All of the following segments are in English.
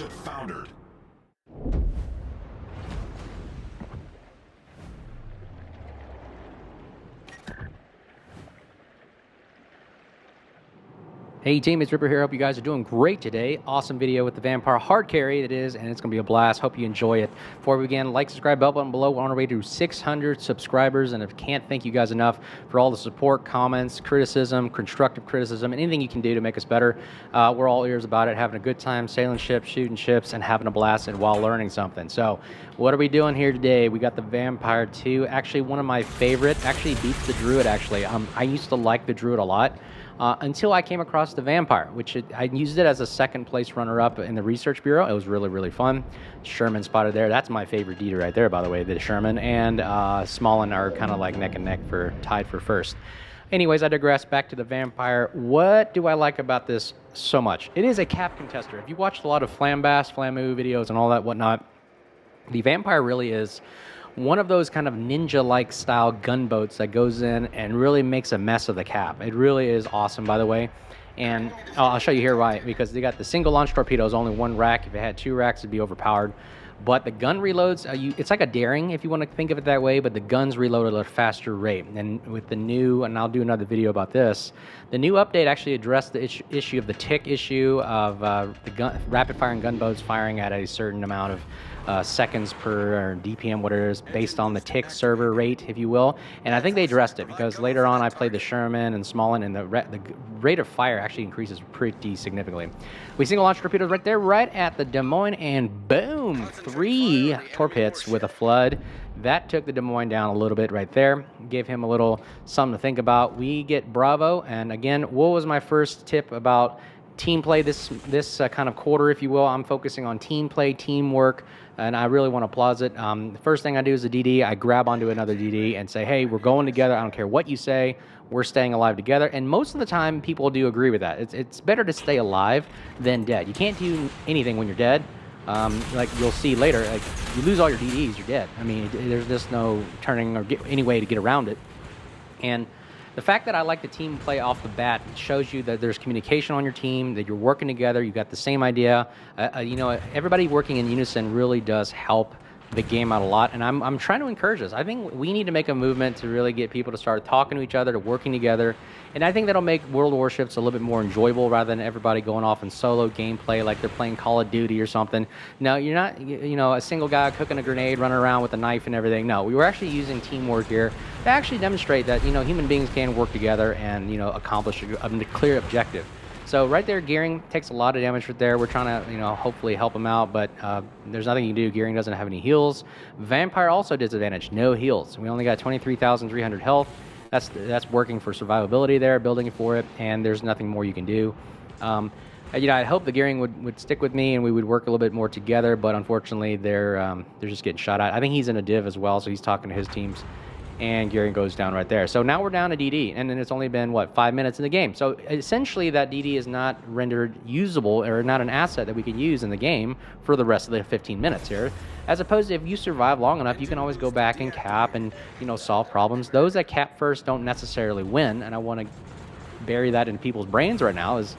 Warship foundered. Hey team, it's Ripper here. Hope you guys are doing great today. Awesome video with the Vampire hard carry it is, and it's going to be a blast. Hope you enjoy it. Before we begin, like, subscribe, bell button below. We're on our way to 600 subscribers, and I can't thank you guys enough for all the support, comments, criticism, constructive criticism, anything you can do to make us better. We're all ears about it, having a good time sailing ships, shooting ships, and having a blast and while learning something. So what are we doing here today? We got the Vampire 2, actually one of my favorite, actually beats the Druid actually. I used to like the Druid a lot. Until I came across the Vampire, which I used it as a second place runner-up in the Research Bureau. It was really, really fun. Sherman spotted there. That's my favorite DD right there, by the way. The Sherman and Smallin are kind of like neck and neck tied for first. Anyways, I digress. Back to the Vampire. What do I like about this so much? It is a cap contester. If you watched a lot of Flambass, Flamu videos and all that whatnot, the Vampire really is one of those kind of ninja-like style gunboats that goes in and really makes a mess of the cap. It really is awesome, by the way. And I'll show you here why. Because they got the single launch torpedoes, only one rack. If it had two racks, it'd be overpowered. But the gun reloads, it's like a daring, if you want to think of it that way, but the guns reload at a faster rate. And with the new, and I'll do another video about this, the new update actually addressed the issue of the tick issue of the rapid-firing gunboats firing at a certain amount of seconds per DPM, what it is, based on the tick server rate, if you will. And I think they addressed it because later on I played the Sherman and Smallin, and the rate of fire actually increases pretty significantly. We single launch torpedoes right there, right at the Des Moines, and boom, 3 torpedoes with a flood. That took the Des Moines down a little bit right there. Gave him a little something to think about. We get Bravo, and again, what was my first tip about team play this kind of quarter, if you will? I'm focusing on team play, teamwork, and I really want to applaud it. The first thing I do as a DD, I grab onto another DD and say, hey, we're going together. I don't care what you say. We're staying alive together. And most of the time, people do agree with that. It's better to stay alive than dead. You can't do anything when you're dead. Like you'll see later, like you lose all your DDs, you're dead. I mean, there's just no turning or any way to get around it. And the fact that I like the team play off the bat shows you that there's communication on your team, that you're working together, you've got the same idea. You know, everybody working in unison really does help the game out a lot, and I'm trying to encourage this. I think we need to make a movement to really get people to start talking to each other, to working together, and I think that'll make World Warships a little bit more enjoyable rather than everybody going off in solo gameplay like they're playing Call of Duty or something. No, you're not, you know, a single guy cooking a grenade, running around with a knife and everything. No, we were actually using teamwork here to actually demonstrate that, you know, human beings can work together and, you know, accomplish a clear objective. So right there, Gearing takes a lot of damage right there. We're trying to, you know, hopefully help him out, but there's nothing you can do. Gearing doesn't have any heals. Vampire also disadvantage, no heals. We only got 23,300 health. That's working for survivability there, building for it, and there's nothing more you can do. You know, I hope the Gearing would stick with me and we would work a little bit more together, but unfortunately they're just getting shot at. I think he's in a div as well, so he's talking to his teams. And Gearing goes down right there. So now we're down to DD, and then it's only been, what, 5 minutes in the game. So essentially that DD is not rendered usable or not an asset that we can use in the game for the rest of the 15 minutes here. As opposed to if you survive long enough, you can always go back and cap and, you know, solve problems. Those that cap first don't necessarily win, and I want to bury that in people's brains right now, is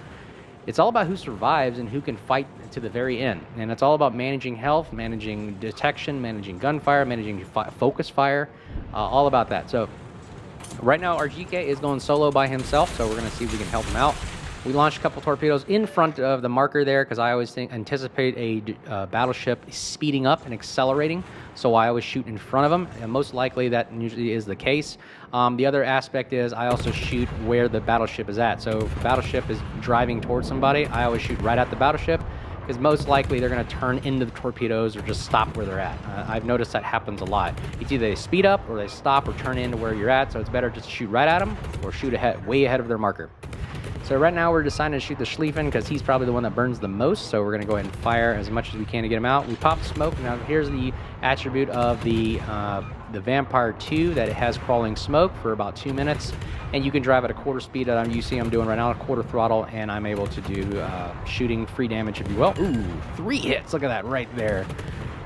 it's all about who survives and who can fight to the very end. And it's all about managing health, managing detection, managing gunfire, managing focus fire, all about that. So right now our GK is going solo by himself, so we're going to see if we can help him out. We launched a couple torpedoes in front of the marker there because I always anticipate a battleship speeding up and accelerating, so I always shoot in front of them, and most likely that usually is the case. The other aspect is I also shoot where the battleship is at. So if the battleship is driving towards somebody, I always shoot right at the battleship because most likely they're going to turn into the torpedoes or just stop where they're at. I've noticed that happens a lot. It's either they speed up or they stop or turn into where you're at, so it's better just to shoot right at them or shoot ahead, way ahead of their marker. So right now we're deciding to shoot the Schlieffen because he's probably the one that burns the most, so we're going to go ahead and fire as much as we can to get him out. We pop smoke. Now here's the attribute of the Vampire 2, that it has crawling smoke for about 2 minutes, and you can drive at a quarter speed that you see I'm doing right now, a quarter throttle, and I'm able to do shooting free damage, if you will. Ooh, 3 hits. Look at that right there.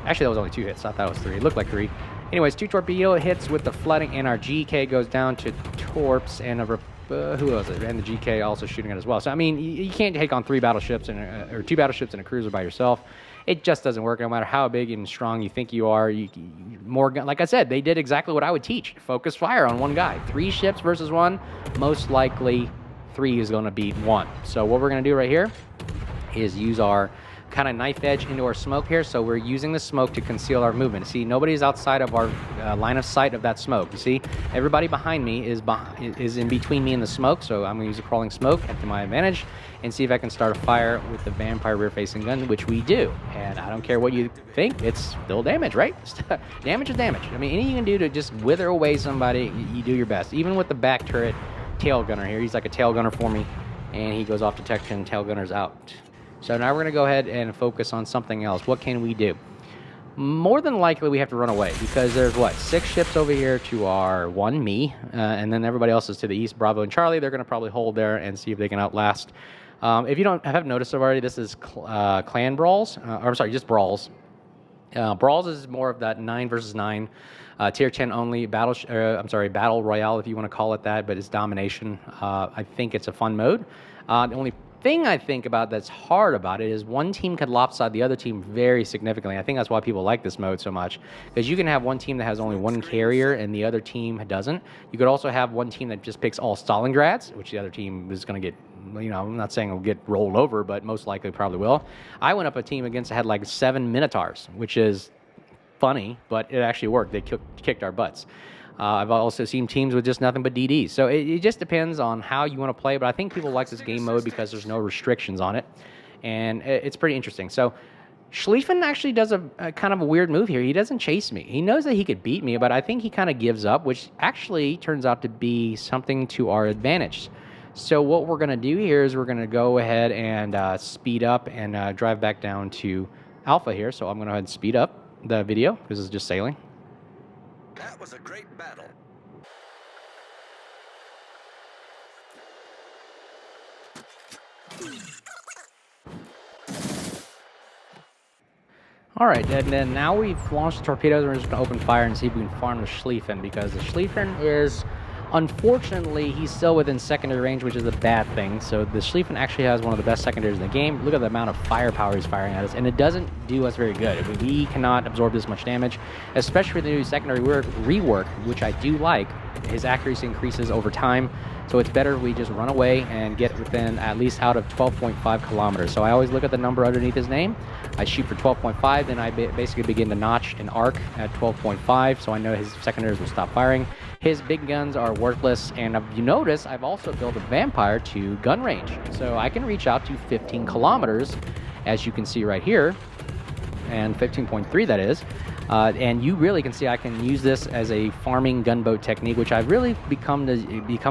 Actually, that was only 2 hits. I thought it was 3. It looked like 3. Anyways, 2 torpedo hits with the flooding, and our GK goes down to torps, and who was it? And the GK also shooting it as well. So, I mean, you can't take on 3 battleships or 2 battleships and a cruiser by yourself. It just doesn't work. No matter how big and strong you think you are, like I said, they did exactly what I would teach. Focus fire on one guy. 3 ships versus 1, most likely 3 is going to beat 1. So what we're going to do right here is use our kind of knife edge into our smoke here. So we're using the smoke to conceal our movement. See, nobody's outside of our line of sight of that smoke. You see, everybody behind me is in between me and the smoke. So I'm going to use a crawling smoke to my advantage and see if I can start a fire with the vampire rear-facing gun, which we do. And I don't care what you think, it's still damage, right? Damage is damage. I mean, anything you can do to just wither away somebody, you do your best. Even with the back turret tail gunner here, he's like a tail gunner for me, and he goes off detection, tail gunner's out. So now we're going to go ahead and focus on something else. What can we do? More than likely, we have to run away because there's, 6 ships over here to our 1, me, and then everybody else is to the east, Bravo and Charlie. They're going to probably hold there and see if they can outlast. If you don't have noticed already, this is clan brawls. Or I'm sorry, just brawls. Brawls is more of that 9 versus 9, tier 10 only battle royale, if you want to call it that, but it's domination. I think it's a fun mode. The only thing I think about that's hard about it is one team could lopside the other team very significantly. I think that's why people like this mode so much, because you can have one team that has only 1 carrier and the other team doesn't. You could also have one team that just picks all Stalingrads, which the other team is going to get, I'm not saying it'll get rolled over, but most likely probably will. I went up a team against that had like 7 Minotaurs, which is funny, but it actually worked. They kicked our butts. I've also seen teams with just nothing but DDs. So it just depends on how you want to play, but I think people like this game mode because there's no restrictions on it, and it's pretty interesting. So Schlieffen actually does a kind of a weird move here. He doesn't chase me. He knows that he could beat me, but I think he kind of gives up, which actually turns out to be something to our advantage. So what we're going to do here is we're going to go ahead and speed up and drive back down to Alpha here. So I'm going to go ahead and speed up the video because it's just sailing. That was a great battle. All right, and then now we've launched the torpedoes, and we're just going to open fire and see if we can farm the Schlieffen, because the Schlieffen is, unfortunately, he's still within secondary range, which is a bad thing. So the Schlieffen actually has one of the best secondaries in the game. Look at the amount of firepower he's firing at us, and it doesn't do us very good. I mean, we cannot absorb this much damage, especially with the new secondary rework, which I do like. His accuracy increases over time, so it's better if we just run away and get within at least out of 12.5 kilometers. So I always look at the number underneath his name. I shoot for 12.5, then I basically begin to notch an arc at 12.5, so I know his secondaries will stop firing. His big guns are worthless, and if you notice, I've also built a vampire to gun range. So I can reach out to 15 kilometers, as you can see right here, and 15.3 that is. And you really can see I can use this as a farming gunboat technique, which I've really become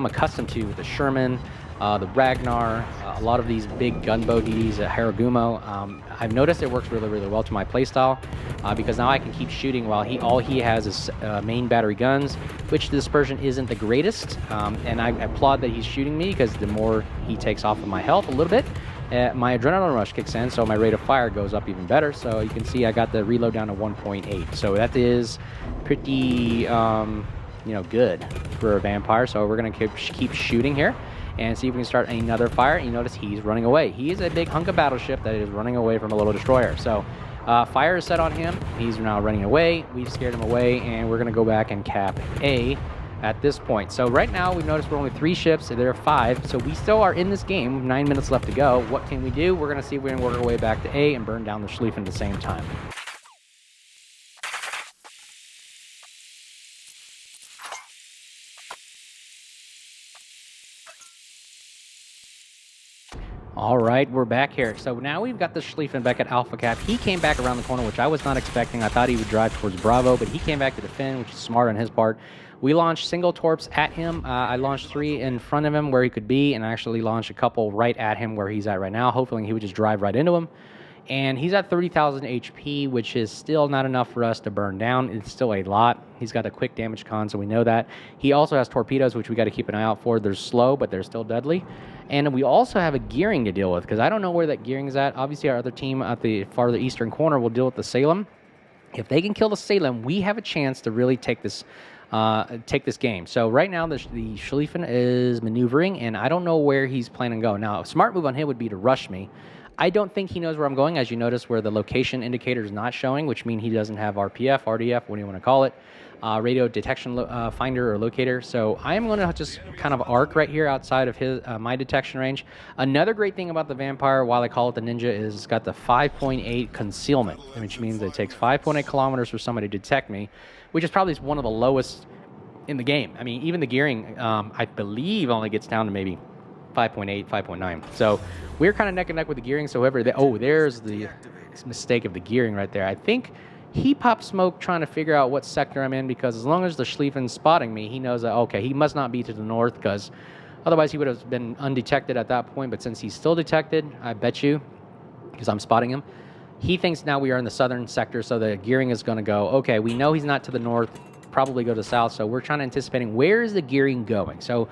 accustomed to with the Sherman, the Ragnar, a lot of these big gunboat DDs, Haragumo. I've noticed it works really, really well to my playstyle because now I can keep shooting while all he has is main battery guns, which the dispersion isn't the greatest. And I applaud that he's shooting me because the more he takes off of my health a little bit, my adrenaline rush kicks in, so my rate of fire goes up even better. So you can see I got the reload down to 1.8. So that is pretty, good for a vampire. So we're gonna keep shooting here and see if we can start another fire. You notice he's running away. He is a big hunk of battleship that is running away from a little destroyer. So fire is set on him. He's now running away. We've scared him away, and we're gonna go back and cap A at this point. So right now we've noticed we're only 3 ships, and there are 5, so we still are in this game. 9 minutes left to go. What can we do? We're going to see if we can work our way back to A and burn down the Schlieffen at the same time. All right, we're back here. So now we've got the Schlieffen back at Alpha Cap. He came back around the corner, which I was not expecting. I thought he would drive towards Bravo, but he came back to defend, which is smart on his part. We launched single torps at him. I launched 3 in front of him where he could be, and I actually launched a couple right at him where he's at right now. Hopefully he would just drive right into him. And he's at 30,000 HP, which is still not enough for us to burn down. It's still a lot. He's got a quick damage con, so we know that. He also has torpedoes, which we got to keep an eye out for. They're slow, but they're still deadly. And we also have a gearing to deal with, because I don't know where that gearing is at. Obviously, our other team at the farther eastern corner will deal with the Salem. If they can kill the Salem, we have a chance to really take this take this game. So right now the Schlieffen is maneuvering, and I don't know where he's planning to go. Now, a smart move on him would be to rush me. I don't think he knows where I'm going, as you notice where the location indicator is not showing, which means he doesn't have RPF, RDF, what do you want to call it, radio detection finder or locator. So I am going to just kind of arc right here outside of his my detection range. Another great thing about the Vampire, while I call it the Ninja, is it's got the 5.8 concealment, which means it takes 5.8 kilometers for somebody to detect me, which is probably one of the lowest in the game. I mean, even the gearing, I believe, only gets down to maybe 5.8, 5.9. So we're kind of neck and neck with the gearing. So whoever, there's the mistake of the gearing right there. I think he popped smoke trying to figure out what sector I'm in, because as long as the Schlieffen's spotting me, he knows that, okay, he must not be to the north, because otherwise he would have been undetected at that point. But since he's still detected, I bet you, because I'm spotting him, he thinks now we are in the southern sector. So the gearing is going to go, okay, we know he's not to the north, probably go to the south. So we're trying to anticipating where is the gearing going. So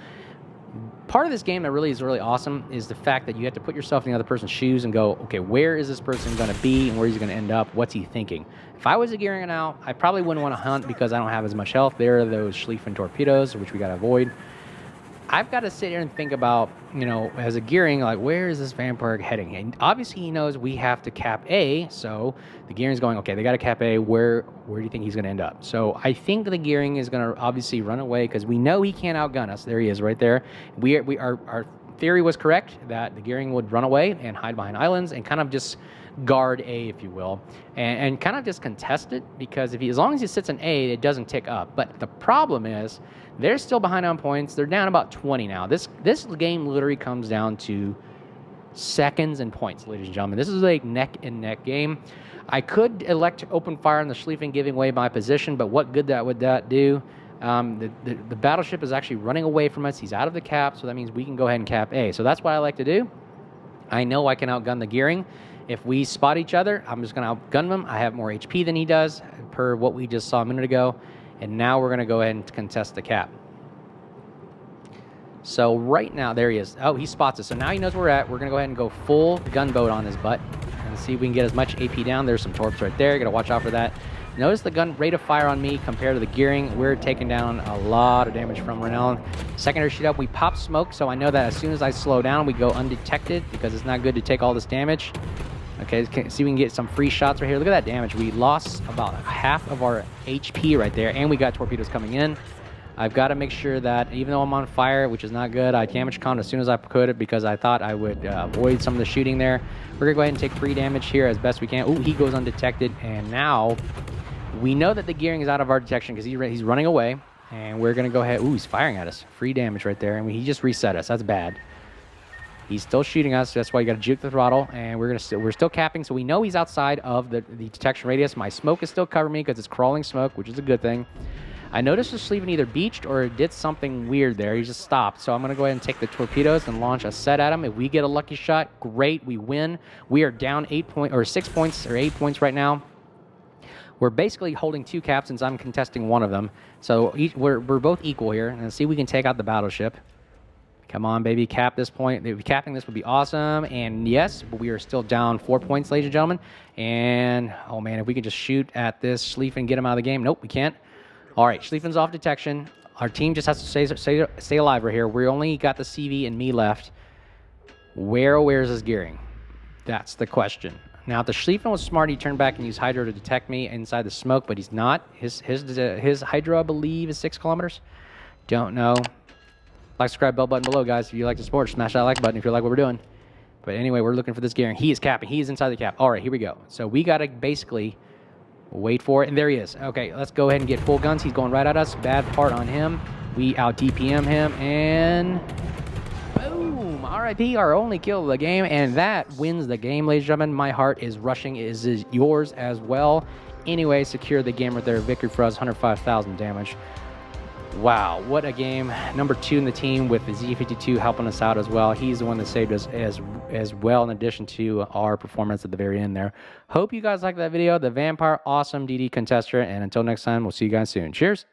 part of this game that really is really awesome is the fact that you have to put yourself in the other person's shoes and go, okay, where is this person going to be and where is he going to end up? What's he thinking? If I was a gearing now, I probably wouldn't want to hunt because I don't have as much health. There are those Schlieffen torpedoes, which we got to avoid. I've got to sit here and think about, you know, as a gearing, like, where is this Vampire heading? And obviously he knows we have to cap A, so the gearing's going, okay, they got to cap A. Where do you think he's going to end up? So I think the gearing is going to obviously run away because we know he can't outgun us. There he is right there. Our theory was correct that the gearing would run away and hide behind islands and kind of just guard A, if you will, and kind of just contest it, because as long as he sits in A, it doesn't tick up. But the problem is they're still behind on points. They're down about 20 now. This game literally comes down to seconds and points, ladies and gentlemen. This is a neck and neck game. I could elect to open fire on the Schlieffen, giving away my position, but what good would that do? The battleship is actually running away from us. He's out of the cap, so that means we can go ahead and cap A. So that's what I like to do. I know I can outgun the gearing. If we spot each other, I'm just going to outgun him. I have more HP than he does, per what we just saw a minute ago. And now we're going to go ahead and contest the cap. So right now, there he is. Oh, he spots us. So now he knows where we're at. We're going to go ahead and go full gunboat on his butt and see if we can get as much AP down. There's some torps right there. Got to watch out for that. Notice the gun rate of fire on me compared to the gearing. We're taking down a lot of damage from Renell. Secondary shoot up, we pop smoke, so I know that as soon as I slow down, we go undetected, because it's not good to take all this damage. Okay, see if we can get some free shots right here. Look at that damage. We lost about half of our HP right there, and we got torpedoes coming in. I've got to make sure that even though I'm on fire, which is not good, I damage con as soon as I could, because I thought I would avoid some of the shooting there. We're going to go ahead and take free damage here as best we can. Ooh, he goes undetected, and now we know that the gearing is out of our detection because he's running away, and we're going to go ahead. Ooh, he's firing at us. Free damage right there, and he just reset us. That's bad. He's still shooting us. That's why you got to juke the throttle, and we're still capping, so we know he's outside of the detection radius. My smoke is still covering me because it's crawling smoke, which is a good thing. I noticed the Schlieffen either beached or did something weird there. He just stopped. So I'm going to go ahead and take the torpedoes and launch a set at him. If we get a lucky shot, great, we win. We are down 6 points or 8 points right now. We're basically holding 2 caps since I'm contesting one of them. So we're both equal here. And see if we can take out the battleship. Come on, baby, cap this point. Capping this would be awesome. And yes, but we are still down 4 points, ladies and gentlemen. And, oh man, if we can just shoot at this Schlieffen and get him out of the game. Nope, we can't. All right, Schlieffen's off detection. Our team just has to stay alive right here. We only got the CV and me left. Where's his gearing? That's the question. Now, if the Schlieffen was smart, he turned back and used Hydro to detect me inside the smoke, but he's not. His Hydro, I believe, is 6 kilometers. Don't know. Like, subscribe, bell button below, guys. If you like the sport, smash that like button if you like what we're doing. But anyway, we're looking for this gearing. He is capping. He is inside the cap. All right, here we go. So we got to basically wait for it, and there he is. Okay, let's go ahead and get full guns. He's going right at us. Bad part on him. We out DPM him, and boom! RIP, our only kill of the game, and that wins the game, ladies and gentlemen. My heart is rushing. Is yours as well. Anyway, secure the game right there. Victory for us, 105,000 damage. Wow, what a game. Number 2 in the team with the Z52 helping us out as well. He's the one that saved us as well, in addition to our performance at the very end there. Hope you guys liked that video. The Vampire, awesome DD contester. And until next time, we'll see you guys soon. Cheers.